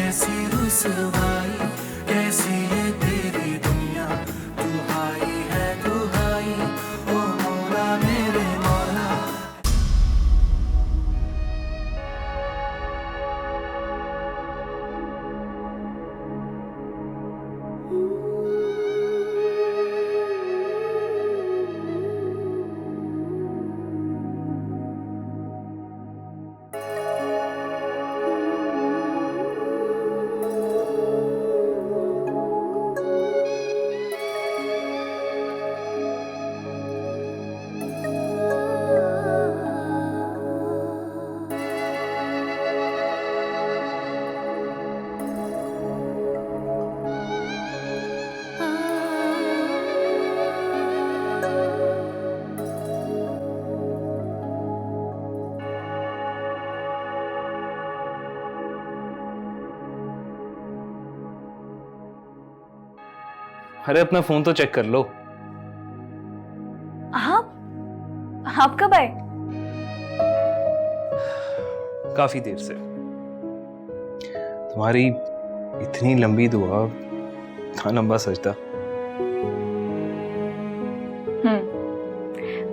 कैसी रुसवाई, कैसी ये तेरी दुनिया, तू हाई है तू हाई, ओ मौला मेरे मौला। अरे अपना फोन तो चेक कर लो। आप कब आए? काफी देर से। तुम्हारी इतनी लंबी दुआ, इतना लंबा सजदा।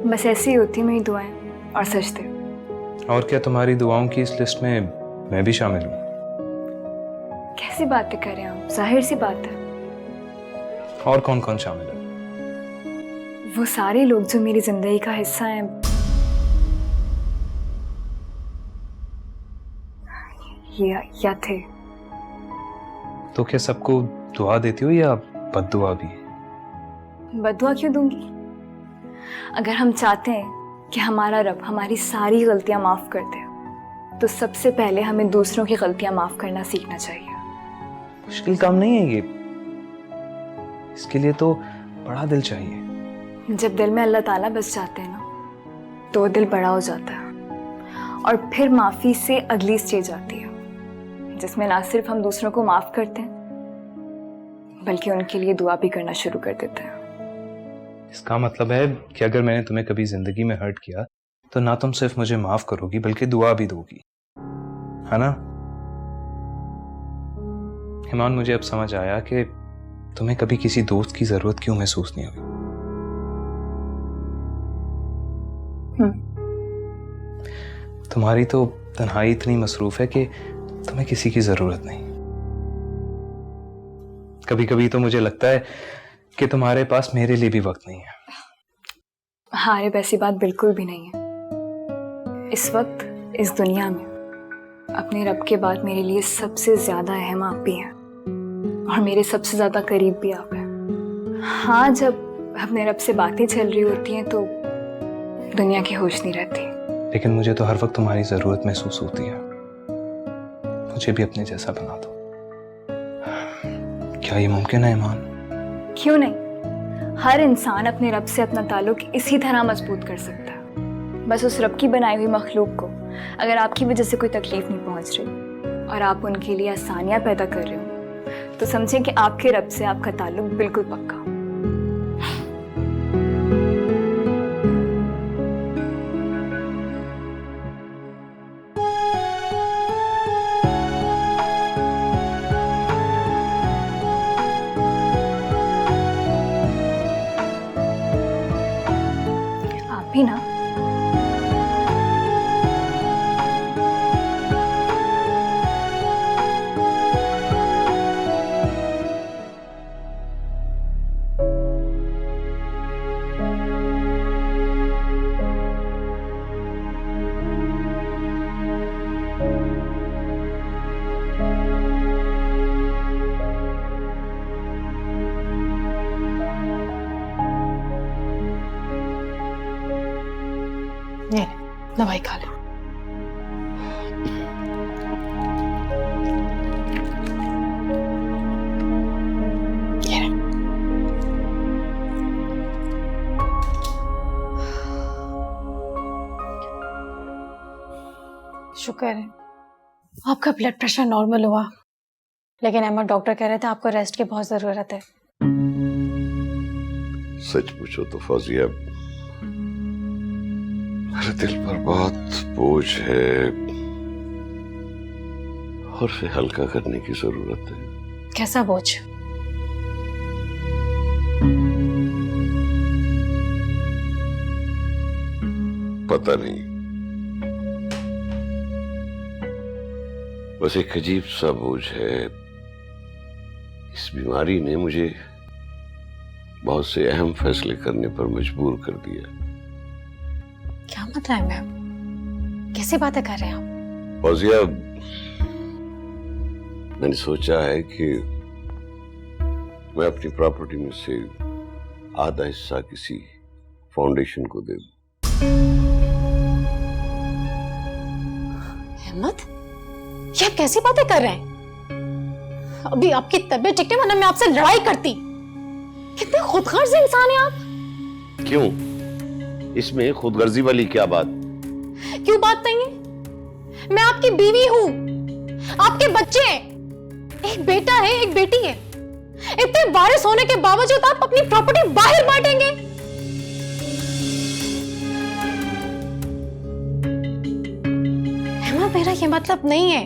बस ऐसी ही होती मेरी दुआएं और सजदे। और क्या तुम्हारी दुआओं की इस लिस्ट में मैं भी शामिल हूँ? कैसी बातें कर रहे हैं आप? जाहिर सी बात है। और कौन कौन शामिल है? वो सारे लोग जो मेरी जिंदगी का हिस्सा हैं, या थे। तो क्या सबको दुआ देती हो या बद्दुआ भी? बद्दुआ क्यों दूंगी? अगर हम चाहते हैं कि हमारा रब हमारी सारी गलतियां माफ कर दे, तो सबसे पहले हमें दूसरों की गलतियां माफ करना सीखना चाहिए। मुश्किल काम नहीं है ये, इसके लिए तो बड़ा दिल चाहिए। जब दिल में अल्लाह ताला बस जाते हैं ना, तो वो दिल बड़ा हो जाता है। और फिर माफी से अगली स्टेज आती है, जिसमें ना सिर्फ हम दूसरों को माफ करते हैं, बल्कि उनके लिए दुआ भी करना शुरू कर देते हैं। इसका मतलब है कि अगर मैंने तुम्हें कभी जिंदगी में हर्ट किया, तो ना तुम सिर्फ मुझे माफ करोगी बल्कि दुआ भी दोगी, है ना? ईमान, मुझे अब समझ आया कि तुम्हें कभी किसी दोस्त की जरूरत क्यों महसूस नहीं हुई। तुम्हारी तो तन्हाई इतनी मसरूफ है कि तुम्हें किसी की जरूरत नहीं। कभी कभी तो मुझे लगता है कि तुम्हारे पास मेरे लिए भी वक्त नहीं है। हाँ, अरे वैसी बात बिल्कुल भी नहीं है। इस वक्त इस दुनिया में अपने रब के बाद मेरे लिए सबसे ज्यादा अहम आप भी हैं, और मेरे सबसे ज्यादा करीब भी आप हैं। हाँ, जब अपने रब से बातें चल रही होती हैं तो दुनिया की होश नहीं रहती। लेकिन मुझे तो हर वक्त तुम्हारी जरूरत महसूस होती है। मुझे भी अपने जैसा बना दो। क्या ये मुमकिन है ईमान? क्यों नहीं? हर इंसान अपने रब से अपना ताल्लुक इसी तरह मजबूत कर सकता है। बस उस रब की बनाई हुई मखलूक को अगर आपकी वजह से कोई तकलीफ नहीं पहुंच रही और आप उनके लिए आसानियां पैदा कर रहे हो, तो समझें कि आपके रब से आपका ताल्लुक बिल्कुल पक्का। आप भी ना? ये दवाई खा ले। शुक्र है आपका ब्लड प्रेशर नॉर्मल हुआ, लेकिन अहमद डॉक्टर कह रहे थे आपको रेस्ट की बहुत जरूरत है। सच पूछो तो फौजिया, मेरे दिल पर बहुत बोझ है और से हल्का करने की जरूरत है। कैसा बोझ? पता नहीं, बस एक अजीब सा बोझ है। इस बीमारी ने मुझे बहुत से अहम फैसले करने पर मजबूर कर दिया। क्या मतलब है मैम? कैसी बातें कर रहे हैं आप? फौजिया, मैंने सोचा है कि मैं अपनी प्रॉपर्टी में से आधा हिस्सा किसी फाउंडेशन को दे दूं। अहमद, ये आप कैसी बातें कर रहे हैं? अभी आपकी तबीयत ठीक नहीं, वरना मैं आपसे लड़ाई करती। कितने खुदगर्ज इंसान हैं आप। क्यों? इसमें खुदगर्जी वाली क्या बात? क्यों बात नहीं है? मैं आपकी बीवी हूं, आपके बच्चे हैं, एक बेटा है, एक बेटी है। इतने वारिस होने के बावजूद आप अपनी प्रॉपर्टी बाहर बांटेंगे? अहमद, मेरा ये मतलब नहीं है।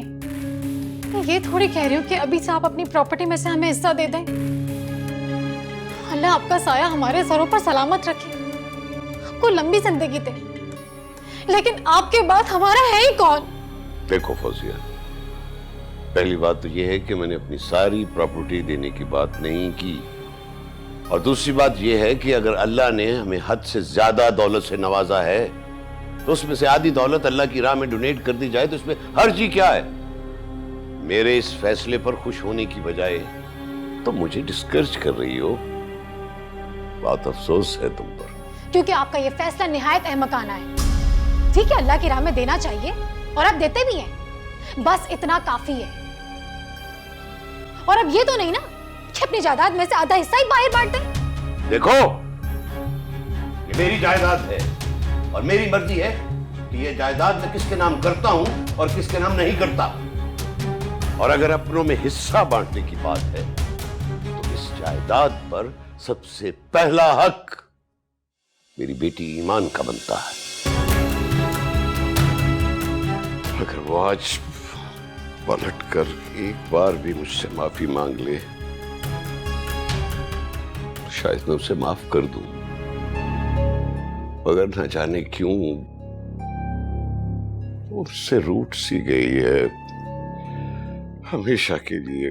मैं ये थोड़ी कह रही हूँ कि अभी से आप अपनी प्रॉपर्टी में से हमें हिस्सा दे दें। अल्लाह आपका साया हमारे सरों पर सलामत रखे, आपको लंबी जिंदगी दे। लेकिन आपके बाद हमारा है ही कौन? देखो फौजिया, पहली बात तो यह है कि मैंने अपनी सारी प्रॉपर्टी देने की बात नहीं की, और दूसरी बात यह है कि अगर अल्लाह ने हमें हद से ज्यादा दौलत से नवाजा है तो उसमें से आधी दौलत अल्लाह की राह में डोनेट कर दी जाए तो इसमें हर्ज ही क्या है? मेरे इस फैसले पर खुश होने की बजाय तो मुझे डिस्करेज कर रही हो। बहुत अफसोस है तुम पर। क्योंकि आपका ये फैसला निहायत अहमकाना है। ठीक है, अल्लाह की राह में देना चाहिए और आप देते भी हैं, बस इतना काफी है। और अब ये तो नहीं ना कि अपनी जायदाद में से आधा हिस्सा ही बाहर बांट दें। देखो, ये मेरी जायदाद है और मेरी मर्जी है कि ये जायदाद मैं किसके नाम करता हूं और किसके नाम नहीं करता। और अगर अपनों में हिस्सा बांटने की बात है तो इस जायदाद पर सबसे पहला हक मेरी बेटी ईमान का बनता है। अगर वो आज पलटकर एक बार भी मुझसे माफी मांग ले तो शायद मैं उसे माफ कर दूं, मगर न जाने क्यों उससे रूठ सी गई है हमेशा के लिए।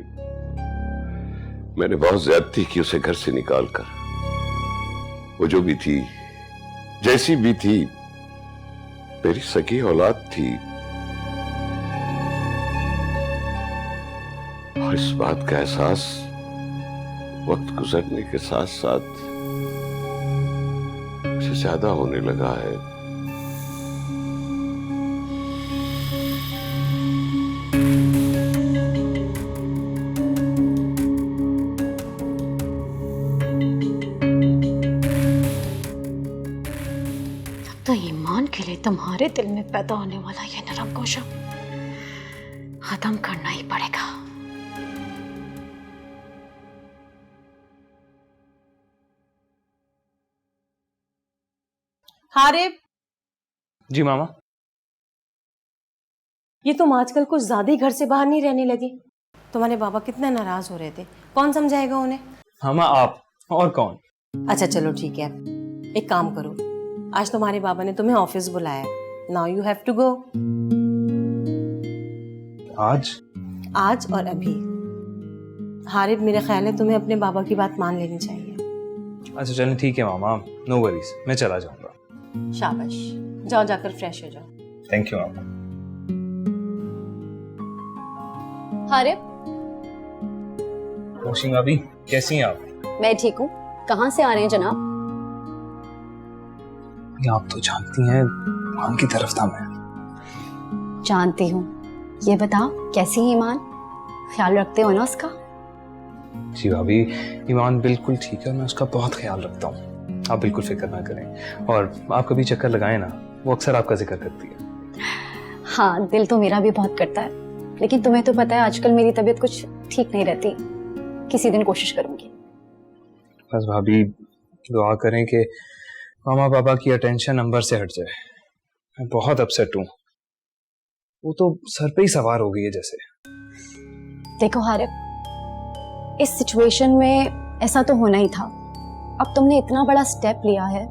मैंने बहुत ज्यादती की उसे घर से निकालकर। वो जो भी थी, जैसी भी थी, मेरी सगी औलाद थी। और इस बात का एहसास वक्त गुजरने के साथ साथ मुझे ज्यादा होने लगा है। तो ईमान के लिए तुम्हारे दिल में पैदा होने वाला ये नरम गोशा खत्म करना ही पड़ेगा। हारिब, जी मामा। ये तुम आजकल कुछ ज्यादा ही घर से बाहर नहीं रहने लगी। तुम्हारे बाबा कितने नाराज हो रहे थे, कौन समझाएगा उन्हें? मामा आप और कौन? अच्छा चलो ठीक है, एक काम करो, आज तुम्हारे बाबा ने तुम्हें ऑफिस बुलाया है। Now you have to go. आज और अभी। हारिब, मेरा ख्याल है तुम्हें अपने बाबा की बात मान लेनी चाहिए। अच्छा चलें, ठीक है मामा, नो वरीज, मैं चला जाऊंगा। शाबाश, जाओ जाकर फ्रेश हो जाओ। थैंक यू मामा। हारिब, रोशिन भाभी कैसी हैं आप? मैं ठीक हूँ। कहाँ से आ रहे हैं जनाब? आप तो जानती हैं ईमान की तरफ था मैं। जानती हूँ। ये बताओ कैसी है ईमान? ख्याल रखते हो ना उसका? जी भाभी, ईमान बिल्कुल ठीक है, मैं उसका बहुत ख्याल रखता हूँ, आप बिल्कुल फिक्र ना करें। और आप कभी चक्कर लगाएं ना, वो अक्सर आपका जिक्र करती है। हाँ, दिल तो मेरा भी बहुत करता है, लेकिन तुम्हें तो पता है आजकल मेरी तबीयत कुछ ठीक नहीं रहती। किसी दिन कोशिश करूंगी। बस भाभी दुआ करें कि मामा पापा की अटेंशन नंबर से हट जाए। मैं बहुत अपसेट हूँ, वो तो सर पे ही सवार हो गई है जैसे। देखो हारिब, इस सिचुएशन में ऐसा तो होना ही था। अब तुमने इतना बड़ा स्टेप लिया है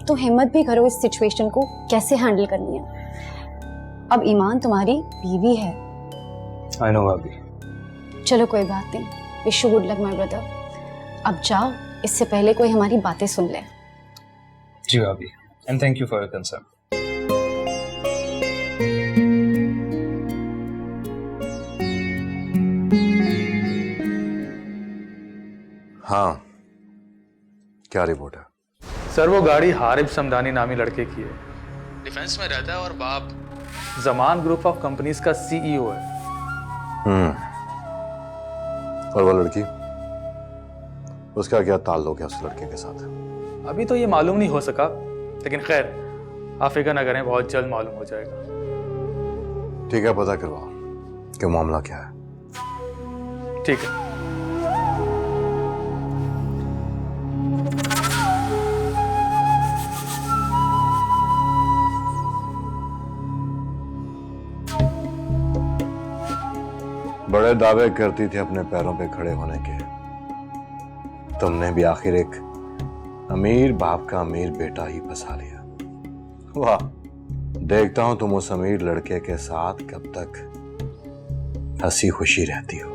तो हिम्मत भी करो इस सिचुएशन को कैसे हैंडल करनी है। अब ईमान तुम्हारी बीवी है। आई नो भाभी। चलो कोई बात नहीं, wish you good luck my brother. अब जाओ, इससे पहले कोई हमारी बातें सुन ले। जी भाभी, and thank you for your concern. हाँ, क्या रिपोर्ट है? सर वो गाड़ी हारिब समदानी नामी लड़के की है, डिफेंस में रहता है और बाप जमान ग्रुप ऑफ कंपनीज का सीईओ है। और वो लड़की, उसका क्या ताल्लुक है उस लड़के के साथ? अभी तो ये मालूम नहीं हो सका, लेकिन खैर आप फिक्र ना करें, बहुत जल्द मालूम हो जाएगा। ठीक है, पता करवाओ कि मामला क्या है। ठीक है। बड़े दावे करती थी अपने पैरों पे खड़े होने के, तुमने भी आखिर एक अमीर बाप का अमीर बेटा ही फंसा लिया। वाह, देखता हूं तुम उस अमीर लड़के के साथ कब तक हंसी खुशी रहती हो।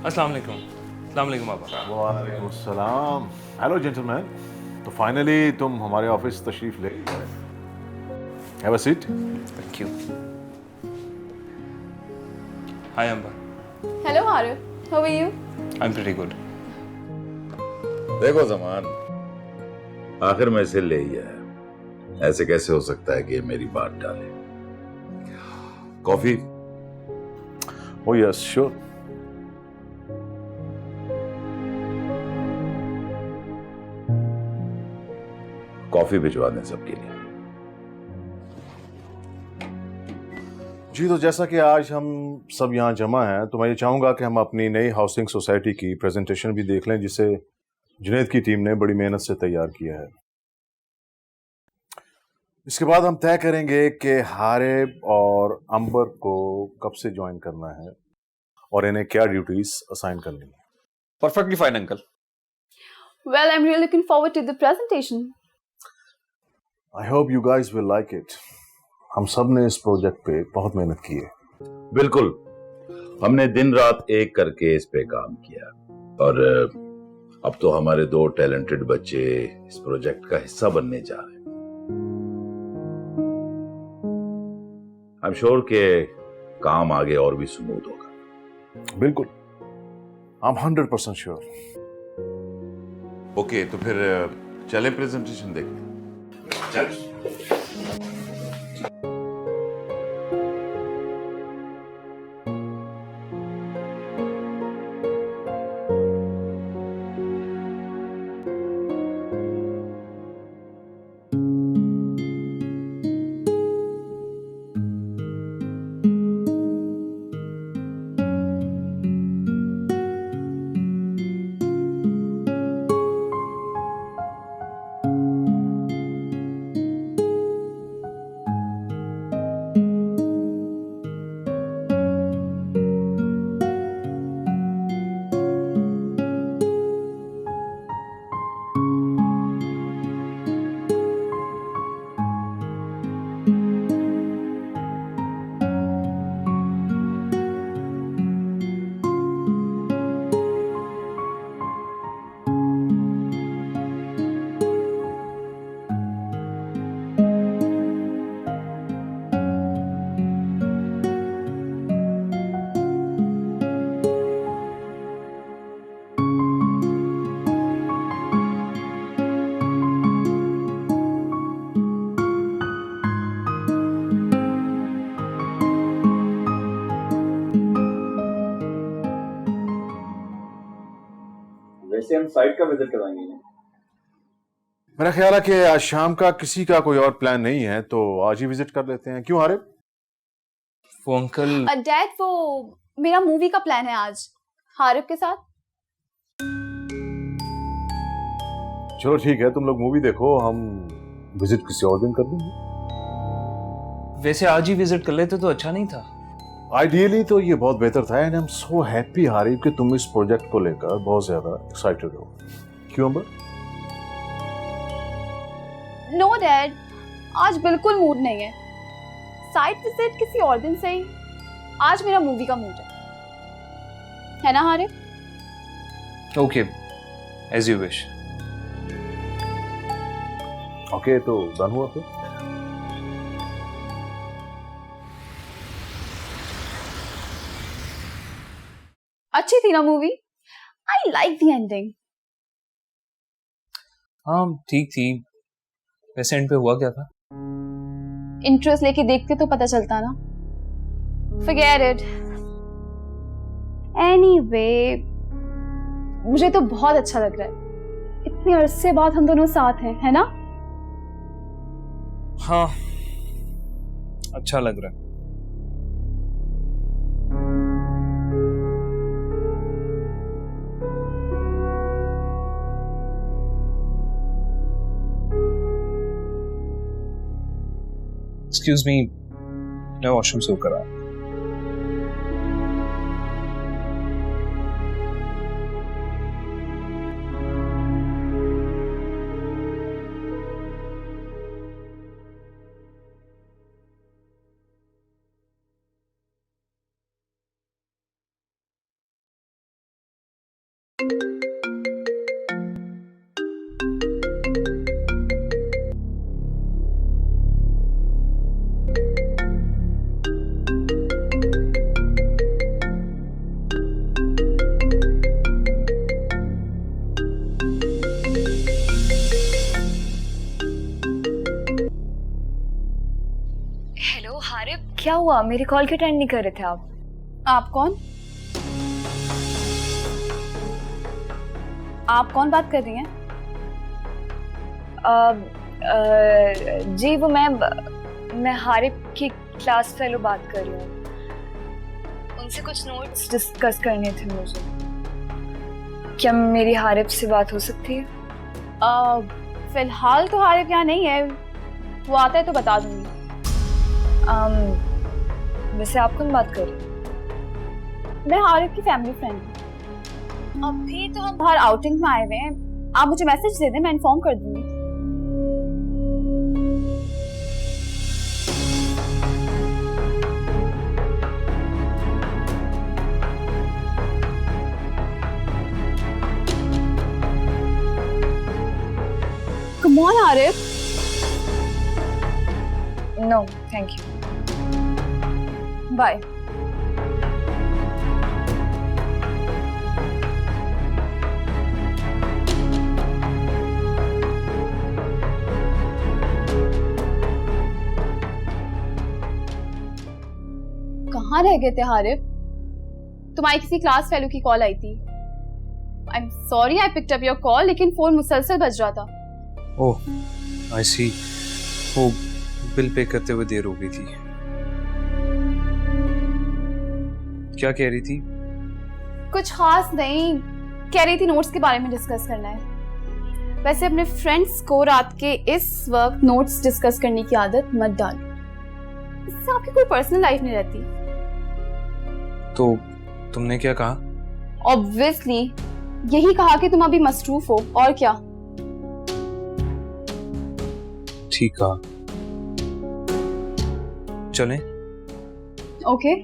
अस्सलाम वालेकुम। अस्सलाम वालेकुम पापा। वालेकुम सलाम। हेलो जेंटलमैन, तो फाइनली तुम हमारे ऑफिस तशरीफ ले गए। Have a seat. Thank you. Hi Ambar. Hello Harib, how are you? I am pretty good. देखो जमान, आखिर में इसे ले ही आया। ऐसे कैसे हो सकता है कि ये मेरी बात टाले? Coffee? Oh yes, sure. Coffee भिजवा दें सबके लिए। जी, तो जैसा कि आज हम सब यहाँ जमा हैं, तो मैं ये चाहूंगा कि हम अपनी नई हाउसिंग सोसाइटी की प्रेजेंटेशन भी देख लें, जिसे जुनैद की टीम ने बड़ी मेहनत से तैयार किया है। इसके बाद हम तय करेंगे कि हारिब और अंबर को कब से ज्वाइन करना है और इन्हें क्या ड्यूटीज असाइन करनी है। Perfectly fine uncle. Well, I'm really looking forward to the presentation. I hope you guys will like it. हम सब ने इस प्रोजेक्ट पे बहुत मेहनत की है। बिल्कुल, हमने दिन रात एक करके इस पे काम किया और अब तो हमारे 2 टैलेंटेड बच्चे इस प्रोजेक्ट का हिस्सा बनने जा रहे हैं। आई एम श्योर के काम आगे और भी स्मूथ होगा। बिल्कुल, आई एम 100% श्योर। ओके, तो फिर चलें प्रेजेंटेशन देखने। चल। इससे हम साइट का विजिट करवाएंगे इन्हें। मेरा ख्याल है कि आज शाम का किसी का कोई और प्लान नहीं है, तो आज ही विजिट कर लेते हैं। क्यों हारिब? वो अंकल डैड, वो मेरा मूवी का प्लान है आज हारिब के साथ। चलो ठीक है, तुम लोग मूवी देखो, हम विजिट किसी और दिन कर देंगे। वैसे आज ही विजिट कर लेते तो अच्छा नहीं था? आइडियली तो ये बहुत बेहतर था, and I am so happy Harib कि तुम इस प्रोजेक्ट को लेकर बहुत ज्यादा एक्साइटेड हो। क्यों अंबर? नो डैड, आज बिल्कुल मूड नहीं है। साइट विजिट किसी और दिन सही, आज मेरा मूवी का मूड है ना Harib? Okay, as you wish. Okay, तो डन हुआ फिर। अच्छी थी ना movie? I like the ending. हाँ ठीक थी। वैसे एंड पे हुआ क्या था? इंटरेस्ट लेके देखते तो पता चलता ना। Forget it. Anyway, मुझे तो बहुत अच्छा लग रहा है। इतने अरसे बाद हम दोनों साथ हैं, है ना? हाँ, अच्छा लग रहा है। एक्सक्यूज मी, मैं वॉशरूम से होकर आया। हेलो हारिब, क्या हुआ? मेरी कॉल क्यों अटेंड नहीं कर रहे थे आप? आप कौन? आप कौन बात कर रही हैं? जी वो मैं हारिब की क्लास फेलो बात कर रही हूँ। उनसे कुछ नोट्स डिस्कस करने थे मुझे। क्या मेरी हारिब से बात हो सकती है? फिलहाल तो हारिब यहाँ नहीं है, वो आता है तो बता दूंगी। वैसे आप कौन बात कर रही हैं? मैं हारिब की फैमिली फ्रेंड हूँ। अभी तो हम बाहर आउटिंग में आए हुए हैं, आप मुझे मैसेज दे दें, मैं इन्फॉर्म कर दूंगी। Come on, Arif. No, thank you. Bye. कहाँ रह गए थे हारिब? तुम्हारी किसी क्लास फेलो की कॉल आई थी। I am sorry I picked up your call, लेकिन फोन मुसलसल बज रहा था। ओह, आई सी। वो बिल पे करते हुए देर हो गई थी। क्या कह रही थी? कुछ खास नहीं, कह रही थी नोट्स के बारे में डिस्कस करना है। वैसे अपने फ्रेंड्स को रात के इस वक्त नोट्स डिस्कस करने की आदत मत डालो, इससे आपकी कोई पर्सनल लाइफ नहीं रहती। तो तुमने क्या कहा? ऑब्वियसली यही कहा कि तुम अभी मसरूफ हो, और क्या। ठीक कहा। चलें? ओके।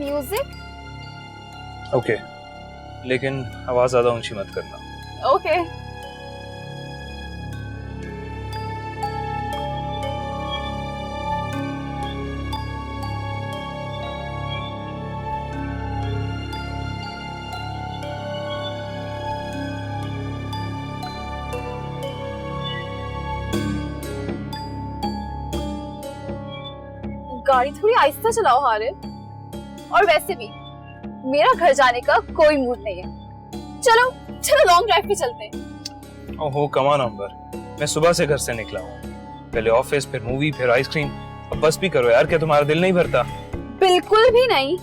म्यूजिक? ओके, लेकिन आवाज ज्यादा ऊंची मत करना। ओके। गाड़ी थोड़ी आहिस्ता चलाओ हारिब। और वैसे भी मेरा घर जाने का कोई मूड नहीं है। चलो चलो लॉन्ग ड्राइव पे चलते हैं। ओहो कम ऑन अंबर, मैं सुबह से घर से निकला हूँ, पहले ऑफिस, फिर मूवी, फिर आइसक्रीम। अब बस भी करो यार, क्या तुम्हारा दिल नहीं भरता? बिल्कुल भी नहीं।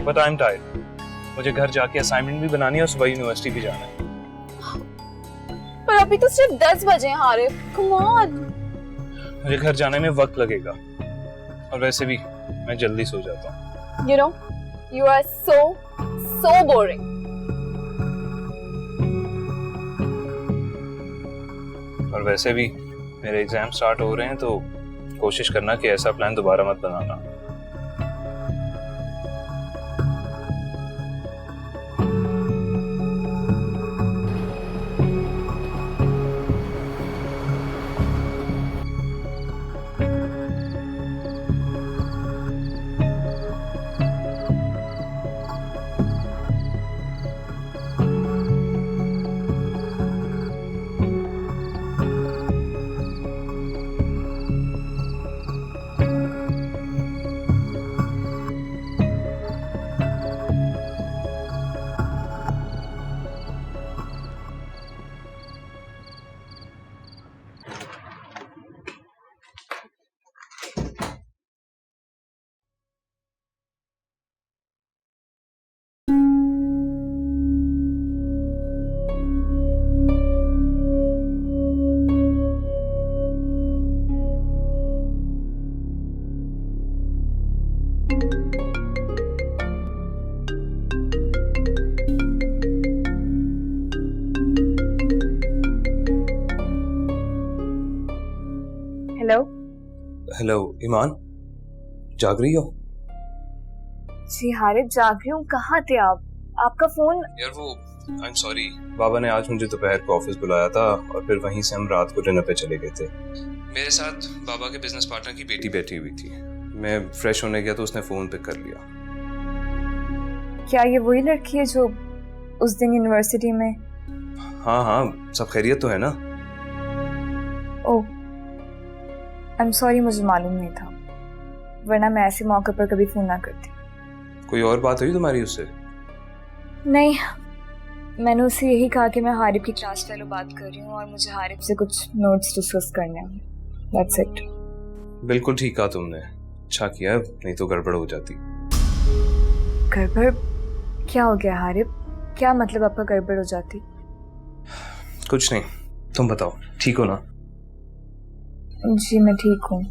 बट आई एम टायर्ड, मुझे घर जाके असाइनमेंट भी बनानी है और सुबह यूनिवर्सिटी भी जाना है। पर अभी तो सिर्फ 10 बजे हैं हारिब, कम ऑन। मुझे घर जाने में वक्त लगेगा और वैसे भी मैं जल्दी सो जाता हूँ। You know, you are so boring. और वैसे भी मेरे एग्जाम स्टार्ट हो रहे हैं, तो कोशिश करना कि ऐसा प्लान दोबारा मत बनाना। हेलो। हेलो ईमान, जाग रही हो? जी हारिब जाग रही हूँ। कहाँ थे आप? आपका फोन। यार वो आई एम सॉरी, बाबा ने आज मुझे दोपहर को ऑफिस बुलाया था और फिर वहीं से हम रात को डिनर पे चले गए थे। मेरे साथ बाबा के बिजनेस पार्टनर की बेटी बैठी हुई थी, मैं फ्रेश होने गया तो उसने फोन पिक कर लिया। क्या ये वही लड़की है जो उस दिन यूनिवर्सिटी में? हाँ हाँ, सब खैरियत तो है ना? ओह आई एम सॉरी, मुझे मालूम नहीं था, वरना मैं ऐसे मौके पर कभी फोन ना करती। कोई और बात हुई तुम्हारी उससे? नहीं, मैंने उससे यही कहा कि मैं हारिब की क्लास फेलो बात कर रही हूँ और मुझे हारिब से कुछ नोट्स डिस्कस करने हैं। That's it. बिल्कुल ठीक कहा तुमने, अच्छा किया, नहीं तो गड़बड़ हो जाती। गड़बड़? क्या हो गया हारिब? क्या मतलब आपका गड़बड़ हो जाती? कुछ नहीं, तुम बताओ, ठीक हो ना? जी मैं ठीक हूँ।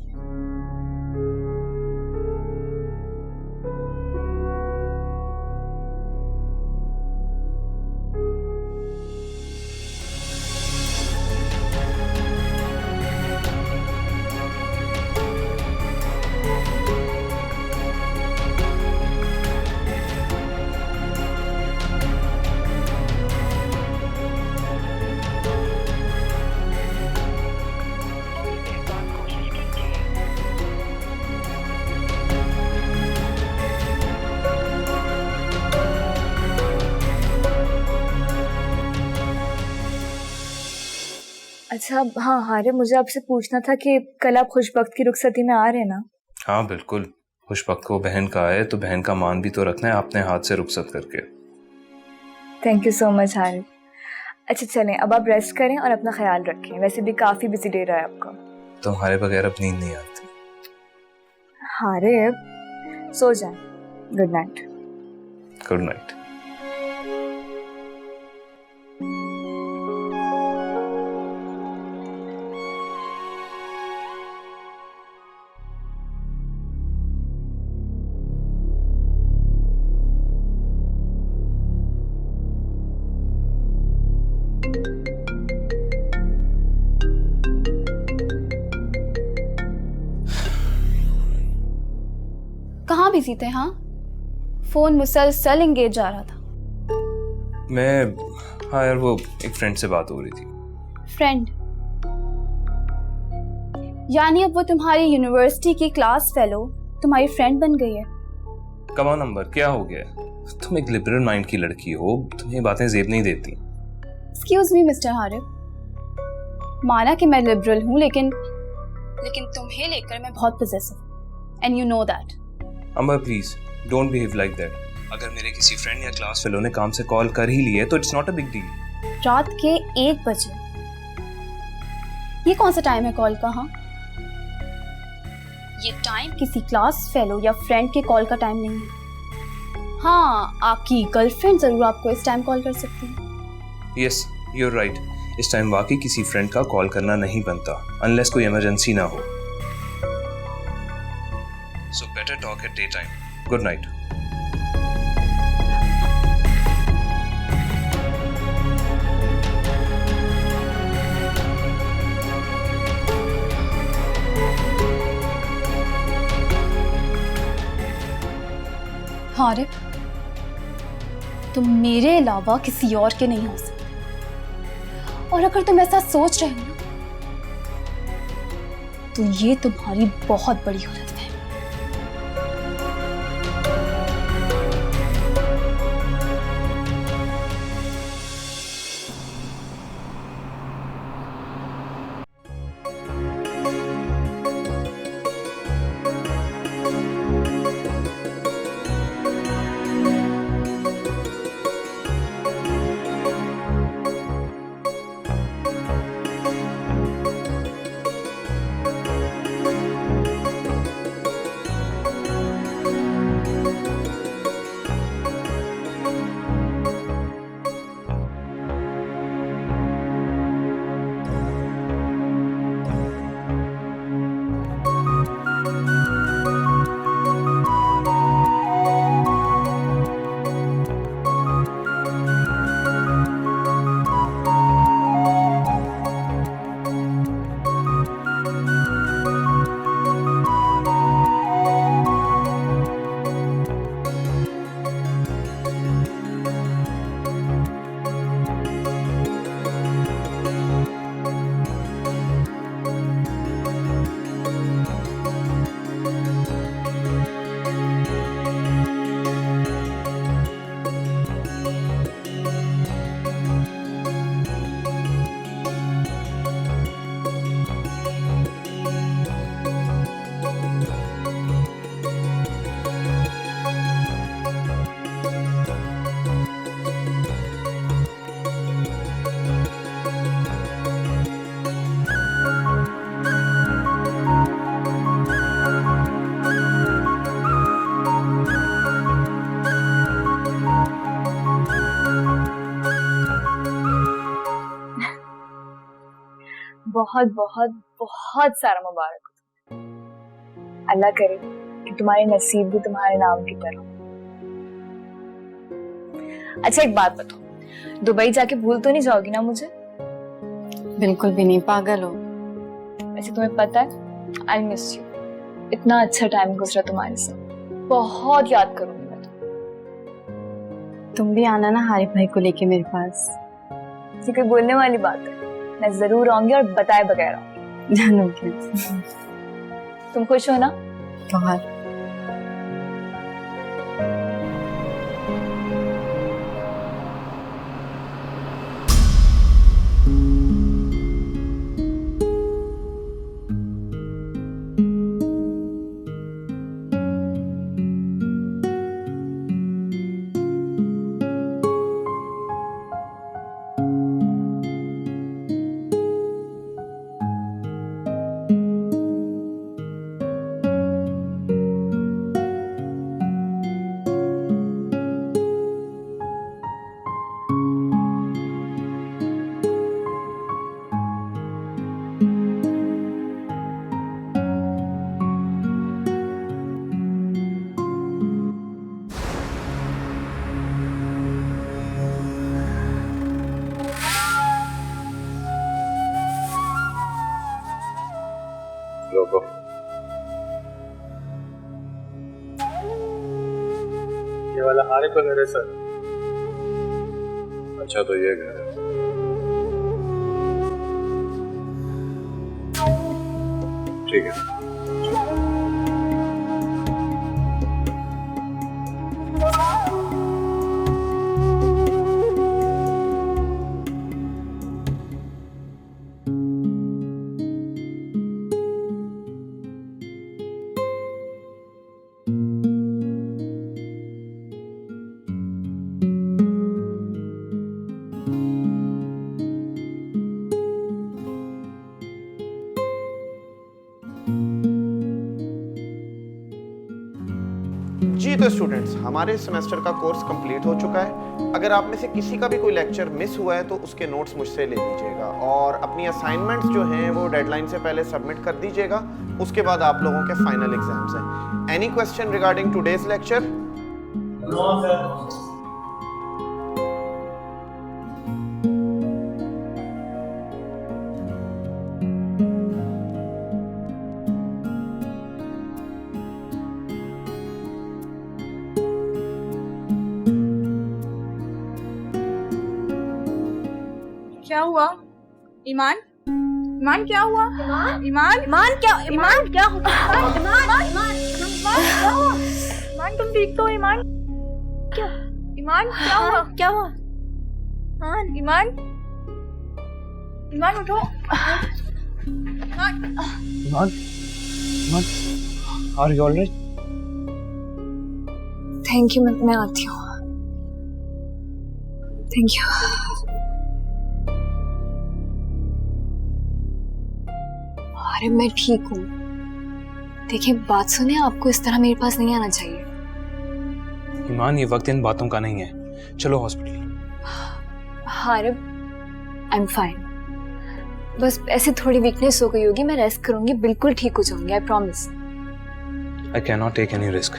अच्छा हाँ हारिब, मुझे आपसे पूछना था कि कल आप खुशबख्त की रुखसती में आ रहे हैं ना? हाँ बिल्कुल, खुशबख्त को बहन का है तो बहन का मान भी तो रखना है अपने हाथ से रुखसत करके। Thank you so much Harib. अच्छा चलें, अब आप रेस्ट करें और अपना ख्याल रखें, वैसे भी काफ़ी बिजी डे रहा है आपका। तुम्हारे बगैर अब नींद नहीं आती। हारिब सो जाएं, good night. Good night. Busy थे? हाँ, फोन मुसलसल एंगेज जा रहा था। हाँ यार, वो एक फ्रेंड से बात हो रही थी। फ्रेंड? यानी अब वो तुम्हारी यूनिवर्सिटी की क्लास फेलो तुम्हारी फ्रेंड बन गई है? कमा नंबर, क्या हो गया? तुम एक लिबरल माइंड की लड़की हो, तुम्हें बातें जेब नहीं देती। एक्सक्यूज मी मिस्टर हारिब, माना कि मैं लिबरल हूँ, लेकिन तुम्हें लेकर मैं बहुत possessive, and you know that. Ambar please don't behave like that. अगर मेरे किसी फ्रेंड या क्लास फेलो ने काम से कॉल कर ही ली है तो it's not a big deal. रात के 1 बजे? ये कौन सा टाइम है कॉल का? हाँ, ये टाइम किसी क्लास फेलो या फ्रेंड के कॉल का टाइम नहीं है। हाँ, आपकी गर्लफ्रेंड जरूर आपको इस टाइम कॉल कर सकती है। Yes, you are right. इस टाइम वाकई किसी फ्रेंड का कॉल करना नहीं बनता, अनलेस कोई इमरजेंसी ना हो। So better talk at day time. Good night. Harib, तुम मेरे अलावा किसी और के नहीं हो सकते, और अगर तुम ऐसा सोच रहे हो ना, तो ये तुम्हारी बहुत बड़ी गलत है। बहुत बहुत बहुत सारा मुबारक हो। अल्लाह करे कि तुम्हारे नसीब भी तुम्हारे नाम की तरह। अच्छा एक बात बताओ, दुबई जाके भूल तो नहीं जाओगी ना मुझे? बिल्कुल भी नहीं, पागल हो। वैसे तुम्हें पता है आई मिस यू। इतना अच्छा टाइम गुजरा तुम्हारे साथ, बहुत याद करूंगी मैं तुम भी आना ना हारिब भाई को लेके मेरे पास। तो कोई बोलने वाली बात है, मैं जरूर आऊंगी और बताए बगैर आऊंगी। तुम खुश हो ना? बहुत। वाला हारिफ का घर है सर। अच्छा, तो ये घर है। ठीक है। जी तो स्टूडेंट्स, हमारे सेमेस्टर का कोर्स कंप्लीट हो चुका है। अगर आप में से किसी का भी कोई लेक्चर मिस हुआ है तो उसके नोट्स मुझसे ले लीजिएगा और अपनी असाइनमेंट्स जो हैं वो डेडलाइन से पहले सबमिट कर दीजिएगा। उसके बाद आप लोगों के फाइनल एग्जाम्स हैं। Any question regarding today's lecture? No sir. क्या हुआ? ईमान, ईमान क्या हुआ? ईमान, ईमान क्या? ईमान क्या हुआ? ईमान तुम ठीक तो हो? ईमान क्या? ईमान क्या हुआ? क्या हुआ? ईमान, ईमान उठो। Iman, Iman, are you alright? Thank you, मैं आती हूँ। Thank you. अरे मैं ठीक हूँ। देखिए बात सुने, आपको इस तरह मेरे पास नहीं आना चाहिए। ईमान, ये वक्त इन बातों का नहीं है, चलो hospital. Harib, I am fine. बस ऐसे थोड़ी वीकनेस हो गई होगी, मैं रेस्ट करूंगी, बिल्कुल ठीक हो जाऊंगी, I promise. I can not take any risk.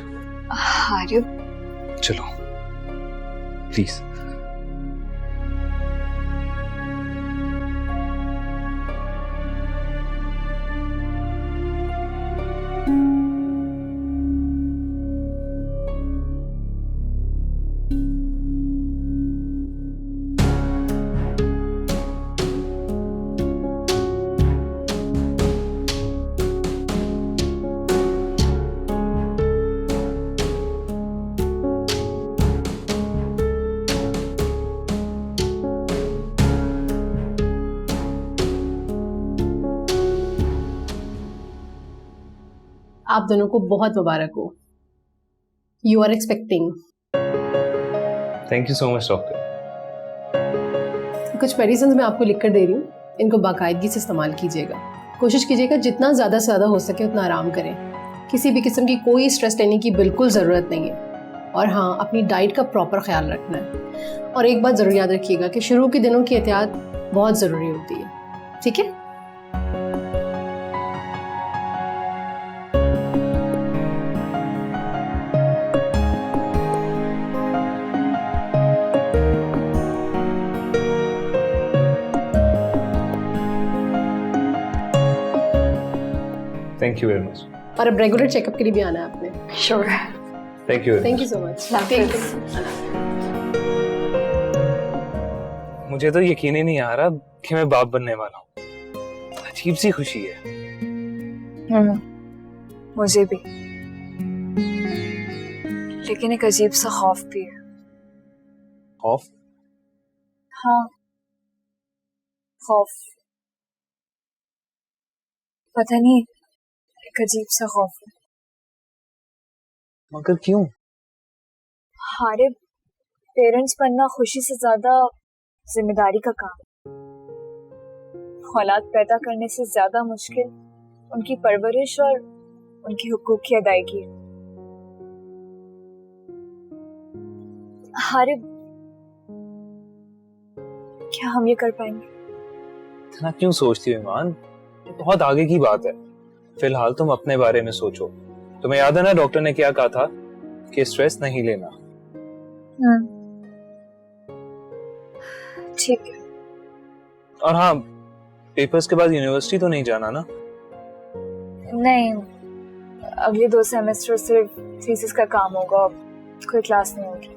Harib, चलो प्लीज। आप दोनों को बहुत मुबारक हो। You are expecting. Thank you so much doctor. कुछ मेडिसिन मैं आपको लिख कर दे रही हूँ, इनको बाकायदगी से इस्तेमाल कीजिएगा। कोशिश कीजिएगा जितना ज़्यादा से ज़्यादा हो सके उतना आराम करें। किसी भी किस्म की कोई स्ट्रेस लेने की बिल्कुल ज़रूरत नहीं है। और हाँ, अपनी डाइट का प्रॉपर ख्याल रखना है। और एक बात ज़रूर याद रखिएगा कि शुरू के दिनों की एहतियात बहुत ज़रूरी होती है, ठीक है? Thank you very much. और अब रेगुलर चेकअप के लिए भी आना है आपने। Sure. Thank you. Thank you so much. मुझे तो यकीन ही नहीं आ रहा कि मैं बाप बनने वाला हूँ। अजीब सी खुशी है। मुझे भी, लेकिन एक अजीब सा खौफ भी है। खौफ? हाँ, खौफ। पता नहीं, एक अजीब सा खौफ है। मगर क्यों? हारिब, पेरेंट्स बनना खुशी से ज्यादा जिम्मेदारी का काम है। औलाद पैदा करने से ज्यादा मुश्किल उनकी परवरिश और उनके हुकूक की अदायगी है। हारिब, क्या हम ये कर पाएंगे? इतना क्यों सोचती हो ईमान? ये बहुत आगे की बात है। फिलहाल तुम अपने बारे में सोचो। तुम्हें याद है ना डॉक्टर ने क्या कहा था कि स्ट्रेस नहीं लेना। ठीक है। और हाँ, पेपर्स के बाद यूनिवर्सिटी तो नहीं जाना ना? नहीं, अगले 2 सेमेस्टर सिर्फ थीसिस का काम होगा। कोई क्लास नहीं होगी।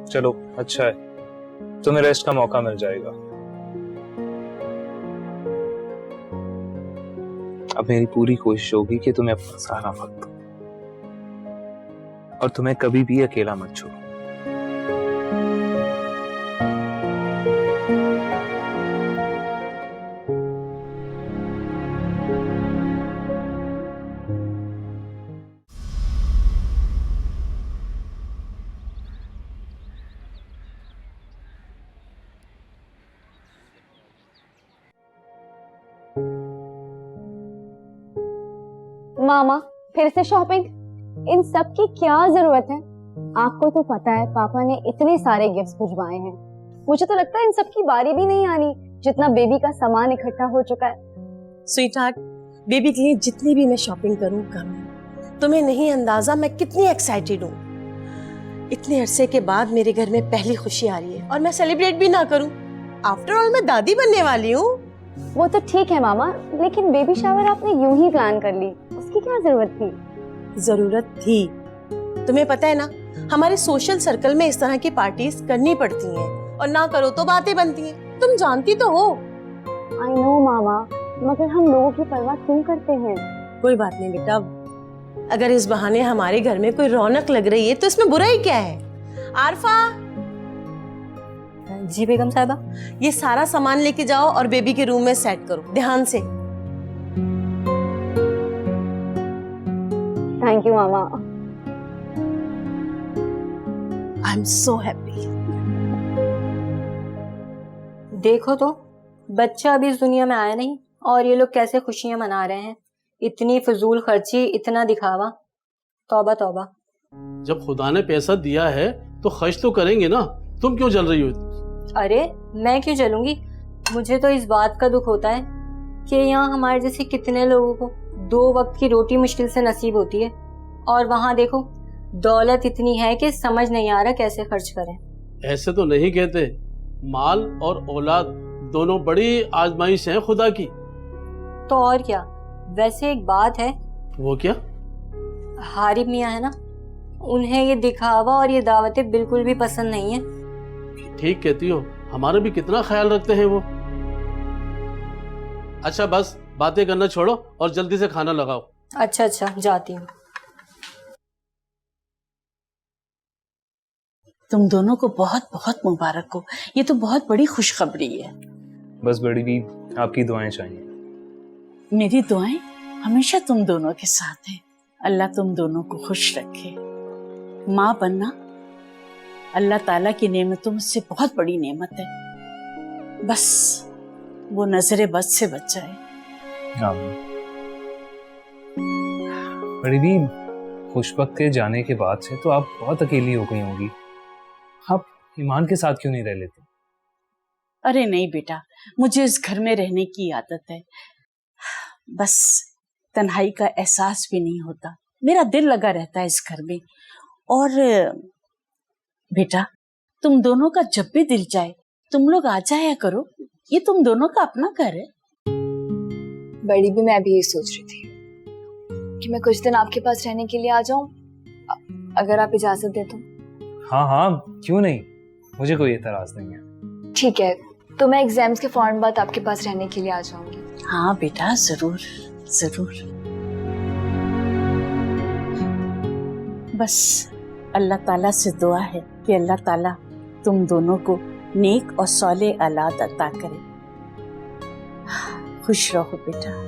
चलो अच्छा है, तुम्हें रेस्ट का मौका मिल जाएगा। अब मेरी पूरी कोशिश होगी कि तुम्हें अपना सारा वक्त दूं और तुम्हें कभी भी अकेला मत छोड़ो। मामा फिर से शॉपिंग, इन सब की क्या जरूरत है? आपको तो पता है पापा ने इतने सारे गिफ्ट्स भिजवाए हैं, मुझे तो लगता है इन सब की बारी भी नहीं आनी, जितना बेबी का सामान इकट्ठा हो चुका है। स्वीटहार्ट, बेबी के लिए जितनी भी मैं शॉपिंग करूं कम है। तुम्हें नहीं अंदाजा मैं कितनी एक्साइटेड हूँ। इतने अरसे के बाद मेरे घर में पहली खुशी आ रही है और मैं सेलिब्रेट भी ना करूं। आफ्टर ऑल मैं दादी बनने वाली हूँ। वो तो ठीक है मामा, लेकिन बेबी शावर आपने यूं ही प्लान कर ली, उसकी क्या जरूरत थी? जरूरत थी, तुम्हें पता है ना, हमारे सोशल सर्कल में इस तरह की पार्टीज करनी पड़ती हैं और ना करो तो बातें बनती हैं, तुम जानती तो हो। आई नो मामा, मगर हम लोगों की परवाह क्यों करते हैं? कोई बात नहीं बेटा, अगर इस बहाने हमारे घर में कोई रौनक लग रही है तो इसमें बुराई क्या है? आरफा। जी बेगम साहिबा। ये सारा सामान लेके जाओ और बेबी के रूम में सेट करो ध्यान से। Thank you mama. I am so happy. देखो तो बच्चा अभी इस दुनिया में आया नहीं और ये लोग कैसे खुशियां मना रहे हैं। इतनी फजूल खर्ची, इतना दिखावा, तौबा तौबा। जब खुदा ने पैसा दिया है तो खर्च तो करेंगे ना, तुम क्यों जल रही हो? अरे मैं क्यों जलूंगी, मुझे तो इस बात का दुख होता है कि यहाँ हमारे जैसे कितने लोगों को 2 वक्त की रोटी मुश्किल से नसीब होती है और वहाँ देखो दौलत इतनी है कि समझ नहीं आ रहा कैसे खर्च करें। ऐसे तो नहीं कहते, माल और औलाद दोनों बड़ी आजमाइश है खुदा की। तो और क्या, वैसे एक बात है। वो क्या? हारिब मियाँ है ना, उन्हें ये दिखावा और ये दावतें बिल्कुल भी पसंद नहीं है। ठीक कहती हो, हमारा भी कितना ख्याल रखते हैं वो। अच्छा बस बातें करना छोड़ो और जल्दी से खाना लगाओ। अच्छा अच्छा, जाती हूँ। तुम दोनों को बहुत बहुत मुबारक हो, ये तो बहुत बड़ी खुशखबरी है। बस बड़ी भी आपकी दुआएं चाहिए। मेरी दुआएं हमेशा तुम दोनों के साथ हैं। अल्लाह तुम दोनों को खुश रखे। माँ बनना अल्लाह ताला की नेमतों में से बहुत बड़ी नेमत है, बस वो नजरे बद से बच जाए। बड़ी भी खुशबक के जाने के बाद से तो आप बहुत अकेली हो गई होंगी, आप ईमान के साथ क्यों नहीं रह लेते? अरे नहीं बेटा, मुझे इस घर में रहने की आदत है, बस तन्हाई का एहसास भी नहीं होता, मेरा दिल लगा रहता है इस घर में। और बेटा तुम दोनों का जब भी दिल जाए तुम लोग आ जाया करो, ये तुम दोनों का अपना घर है। बड़ी भी मैं भी यही सोच रही थी कि मैं कुछ दिन आपके पास रहने के लिए आ जाऊं, अगर आप इजाजत दे तो। हाँ हाँ क्यों नहीं, मुझे कोई एतराज नहीं है। ठीक है, तो मैं एग्जाम्स के फौरन बाद आपके पास रहने के लिए आ जाऊंगी। हाँ बेटा जरूर जरूर। बस अल्लाह ताला से दुआ है कि अल्लाह ताला तुम दोनों को नेक और सौले औलाद अता करे। खुश रहो बेटा।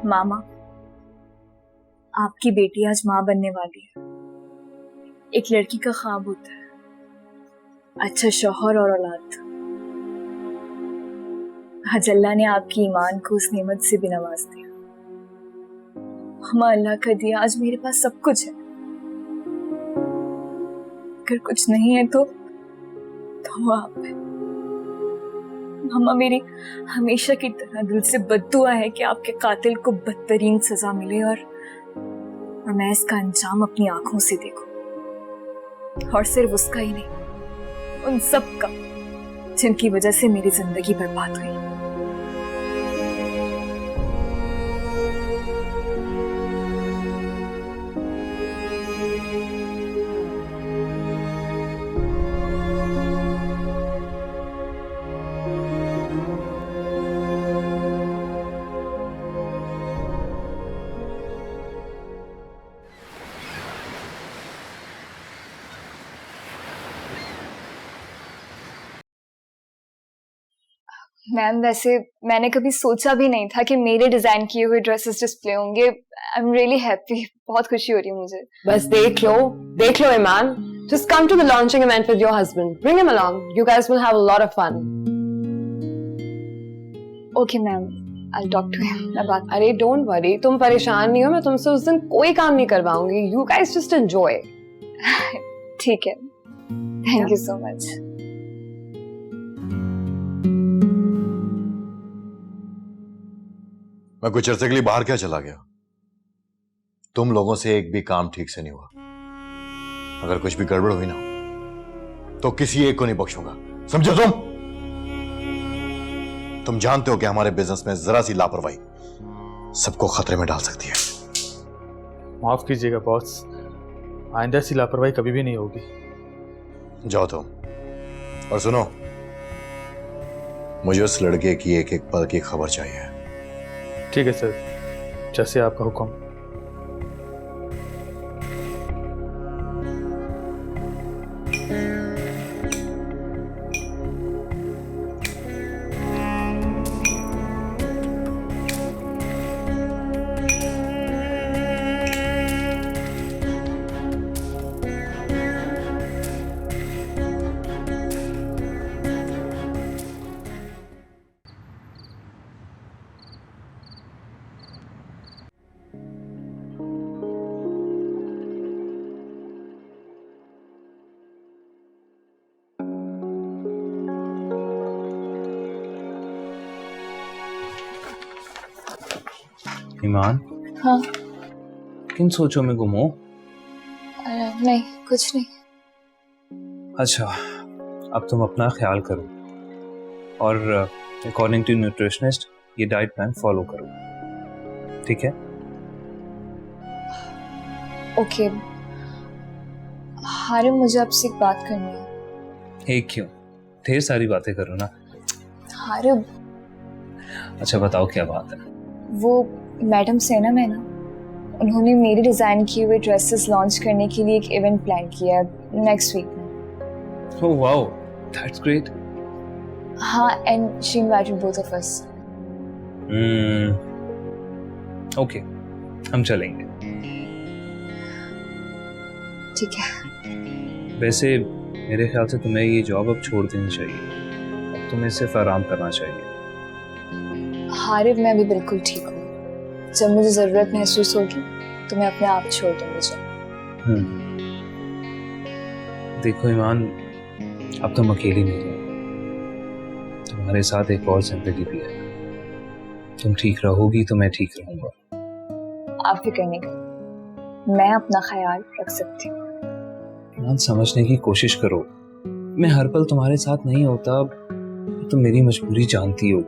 मामा, आपकी बेटी आज माँ बनने वाली है। एक लड़की का ख्वाब होता है अच्छा शौहर और औलाद। आज अल्लाह ने आपकी ईमान को उस नेमत से भी नवाज दिया। मामा, अल्लाह का दिया आज मेरे पास सब कुछ है। अगर कुछ नहीं है तो आप है। मामा, मेरी हमेशा की तरह दिल से बद्दुआ है कि आपके कातिल को बदतरीन सजा मिले और मैं इसका अंजाम अपनी आंखों से देखूं। और सिर्फ उसका ही नहीं, उन सब का जिनकी वजह से मेरी जिंदगी बर्बाद हुई। मैम, वैसे मैंने कभी सोचा भी नहीं था कि मेरे डिजाइन किए हुए ड्रेसेस डिस्प्ले होंगे। आई एम रियली हैप्पी, बहुत खुशी हो रही है मुझे। बस देख लो ईमान। Just come to the launching event with your husband. Bring him along. You guys will have a lot of fun. Okay ma'am, I'll talk to him. मैं बात। अरे don't worry, तुम परेशान नहीं हो, मैं तुमसे उस दिन कोई काम नहीं करवाऊंगी। You guys just enjoy. ठीक है, थैंक यू सो मच। मैं कुछ अरसे के लिए बाहर क्या चला गया, तुम लोगों से एक भी काम ठीक से नहीं हुआ। अगर कुछ भी गड़बड़ हुई ना तो किसी एक को नहीं बख्शूंगा, समझो? तुम जानते हो कि हमारे बिजनेस में जरा सी लापरवाही सबको खतरे में डाल सकती है। माफ कीजिएगा बॉस, आइंदा सी लापरवाही कभी भी नहीं होगी। जाओ तुम, और सुनो, मुझे उस लड़के की एक एक पल की खबर चाहिए। ठीक है सर, जैसे आपका हुक्म। ईमान, हाँ? किन सोचों में गुम हो? नहीं, कुछ नहीं। अच्छा, अब तुम अपना ख्याल करो और अकॉर्डिंग टू न्यूट्रिशनिस्ट ये डाइट प्लान फॉलो करो, ठीक है? ओके। हारिम, मुझे आपसे एक बात करनी है। एक क्यों, ढेर सारी बातें करो ना। हारिम। अच्छा बताओ, क्या बात है? वो मैडम से ना, उन्होंने मेरे डिजाइन किए हुए ड्रेसेस लॉन्च करने के लिए एक इवेंट प्लान किया है नेक्स्ट वीक में। Oh wow, that's great. हाँ, and she invited both of us. Okay, हम चलेंगे। ठीक है। वैसे मेरे ख्याल से तुम्हें ये जॉब अब छोड़ देनी चाहिए, अब तुम्हें सिर्फ आराम करना चाहिए। हारिब, मैं भी बिल्कुल ठीक हूँ। जब मुझे जरूरत महसूस होगी तो मैं अपने आप छोड़ दूंगी जॉब। देखो ईमान, अब तुम अकेली नहीं हो, तुम्हारे साथ एक और जिंदगी भी है। तुम ठीक रहोगी तो मैं ठीक रहूंगा। आप फिक्र नहीं करो, मैं अपना ख्याल रख सकती हूँ। ईमान, समझने की कोशिश करो, मैं हर पल तुम्हारे साथ नहीं होता, तुम मेरी मजबूरी जानती हो।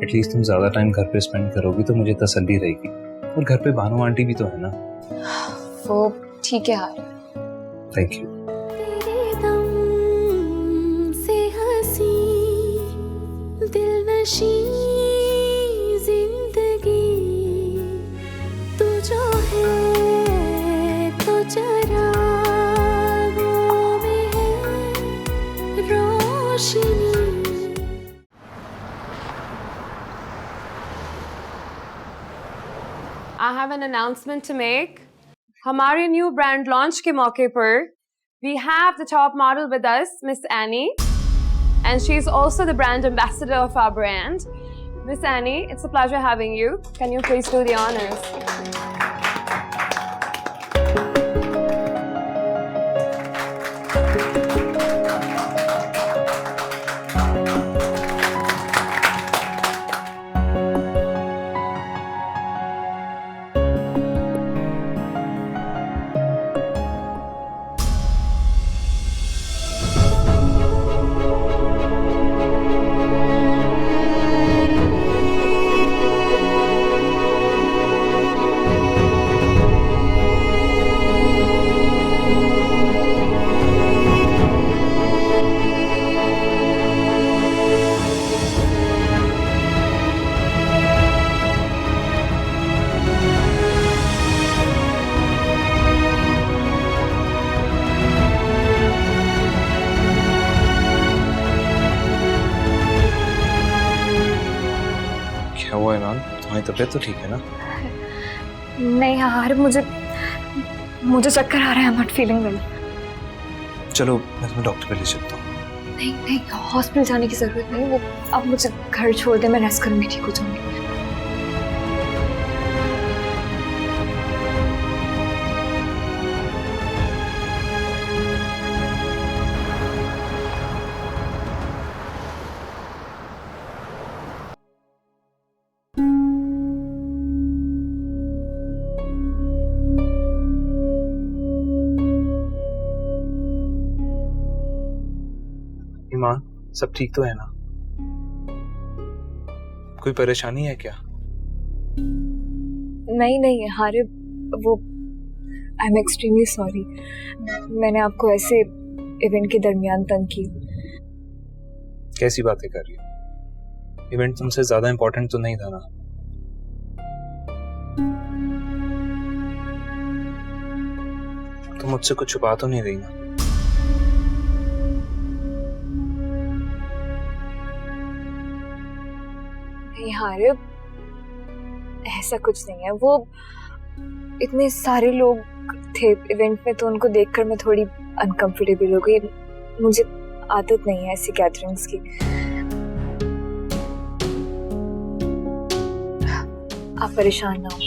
एटलीस्ट तुम ज्यादा टाइम घर पे स्पेंड करोगी तो मुझे तसल्ली रहेगी। और घर पे भानु आंटी भी तो है ना। वो ठीक है हारिम। Thank you. से हंसी दिलनशी जिंदगी तू जो है तो चरागों में है रोशनी। ईमान, 「I have an announcement to make. हमारे न्यू ब्रांड लॉन्च के मौके पर we have the top model with us, Miss Annie, and she is also the brand ambassador of our brand. Miss Annie, it's a pleasure having you. Can you please do the honors? क्या हुआ ईमान? तुम्हारी तबीयत तो ठीक है ना? नहीं यार, मुझे चक्कर आ रहा है। I am not feeling well. चलो मैं तुम्हें डॉक्टर पे ले चलता हूँ। नहीं, हॉस्पिटल जाने की जरूरत नहीं। वो अब मुझे घर छोड़ दे, मैं रेस्ट करूंगी, ठीक हो जाऊंगी। ईमान, सब ठीक तो है ना? कोई परेशानी है क्या? नहीं हारिब, वो आई एम एक्सट्रीमली सॉरी। मैंने आपको ऐसे इवेंट के दरमियान तंग की। कैसी बातें कर रही हो? इवेंट तुमसे ज्यादा इम्पोर्टेंट तो नहीं था ना? तुम मुझसे कुछ छुपा तो नहीं रही ना? हारिब, ऐसा कुछ नहीं है। वो इतने सारे लोग थे इवेंट में, तो उनको देखकर मैं थोड़ी अनकंफर्टेबल हो गई। मुझे आदत नहीं है ऐसी गैदरिंग्स की। आप परेशान ना हो।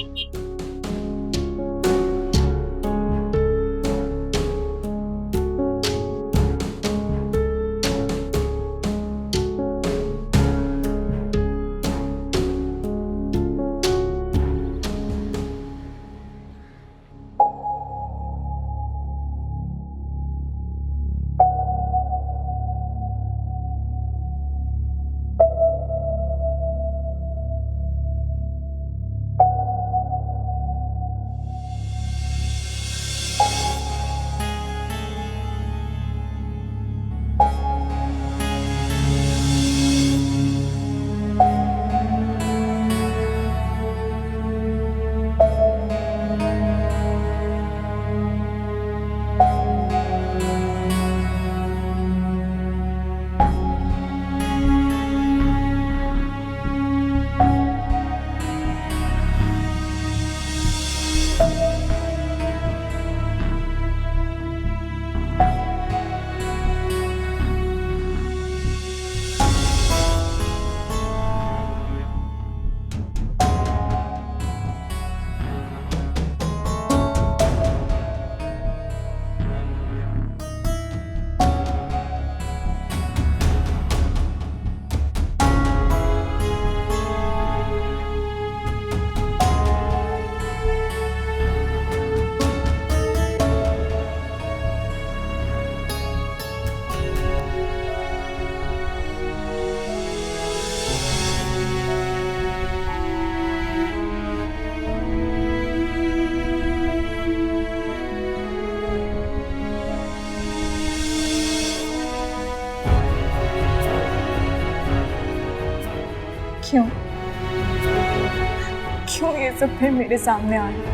क्यों ये सब फिर मेरे सामने आ रहा है?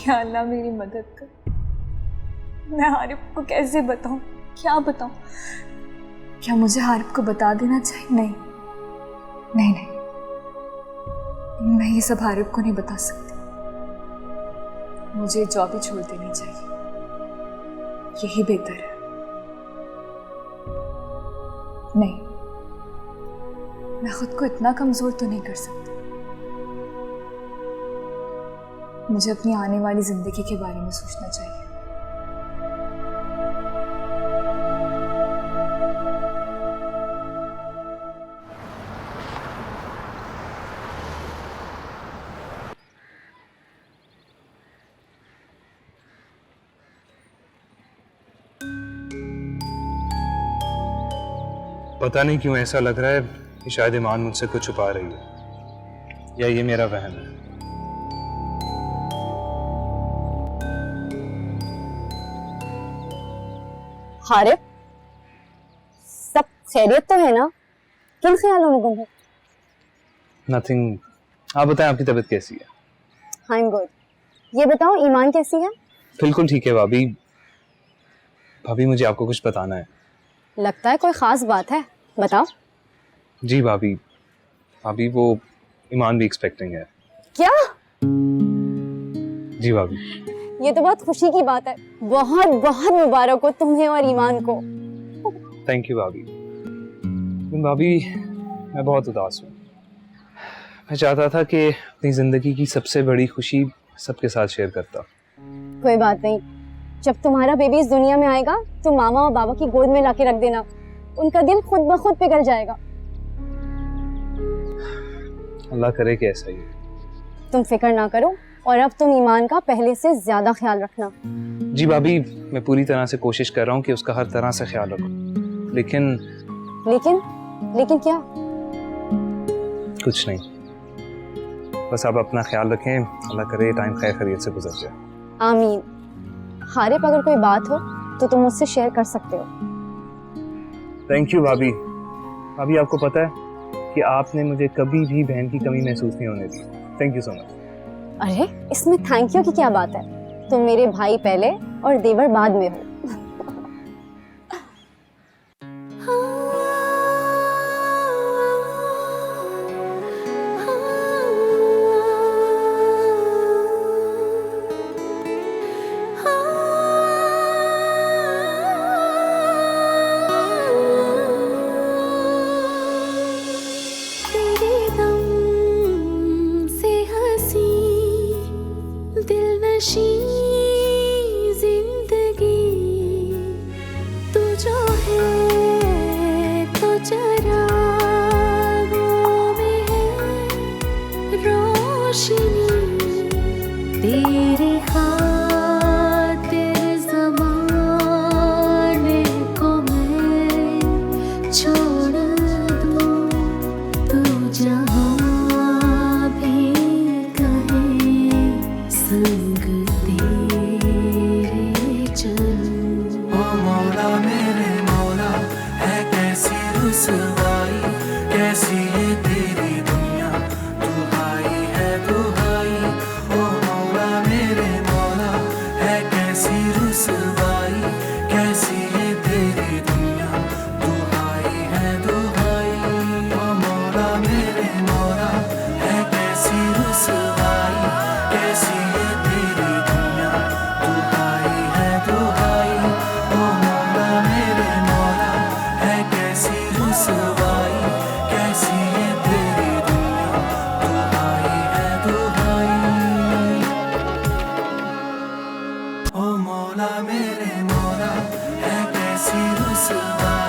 या अल्लाह मेरी मदद कर। मैं हारिब को कैसे बताऊं? क्या बताऊं? क्या मुझे हारिब को बता देना चाहिए? नहीं, मैं ये सब आरिफ को नहीं बता सकती। मुझे जॉब ही छोड़ देनी चाहिए, यही बेहतर है। नहीं, मैं खुद को इतना कमजोर तो नहीं कर सकती। मुझे अपनी आने वाली जिंदगी के बारे में सोचना चाहिए। पता नहीं क्यों ऐसा लग रहा है कि शायद ईमान मुझसे कुछ छुपा रही है, या ये मेरा वहम है। हारिफ, सब खैरियत तो है ना? किन ख्यालों में गुम हो? नथिंग। आप बताएं, आपकी तबीयत कैसी है? I am good. ये बताओ, ईमान कैसी है? बिल्कुल ठीक है भाभी। भाभी मुझे आपको कुछ बताना है। लगता है कोई खास बात है, बताओ। जी भाभी, भाभी वो ईमान भी एक्सपेक्टिंग है। क्या? जी भाभी। ये तो बहुत खुशी की बात है। बहुत बहुत मुबारक हो तुम्हें और ईमान को। थैंक यू भाभी। लेकिन भाभी, मैं बहुत उदास हूँ। मैं चाहता था कि अपनी जिंदगी की सबसे बड़ी खुशी सबके साथ शेयर करता। कोई बात नहीं, जब तुम्हारा बेबी इस दुनिया में आएगा तो मामा और बाबा की गोद में लाके रख देना, उनका दिल खुद ब खुद पिघल जाएगा। अल्लाह करे कि ऐसा ही। तुम फिक्र ना करो, और अब तुम ईमान का पहले से ज्यादा ख्याल रखना। जी भाभी, मैं पूरी तरह से कोशिश कर रहा हूँ कि उसका हर तरह से ख्याल रखूं। लेकिन लेकिन क्या? कुछ नहीं, बस आप अपना ख्याल रखें। अल्लाह करे टाइम खैर खैरियत से गुजर जाए। आमीन। हारिफ, अगर कोई बात हो तो तुम मुझसे शेयर कर सकते हो। थैंक यू भाभी। भाभी, आपको पता है कि आपने मुझे कभी भी बहन की कमी महसूस नहीं होने दी। Thank you so much. अरे, इसमें थैंक यू की क्या बात है? तुम मेरे भाई पहले और देवर बाद में हो। तेरे दम से हंसी दिलनशी जिंदगी, तू जो है तो चरागों में है रोशनी। तेरी खातिर ज़माने को मैं छोड़ दूँ, तू जहाँ भी कहे संग तेरे चलूं। ओ मौला मेरे मौला, है कैसी रुसवाई, कैसी है तेरी दुनिया, दुहाई है दुहाई। ओ मौला मेरे मौला, है कैसी रुसवाई, कैसी है तेरी दुनिया, दुहाई है दुहाई। ओ मौला मेरे मौला, है कैसी रुसवाई, कैसी है तेरी दुनिया, दुहाई है दुहाई। ओ मौला मेरे मौला, है कैसी रुसवाई, कैसी है तेरी दुनिया, दुहाई है दुहाई। ओ मौला मेरे मौला, है कैसी रुसवाई।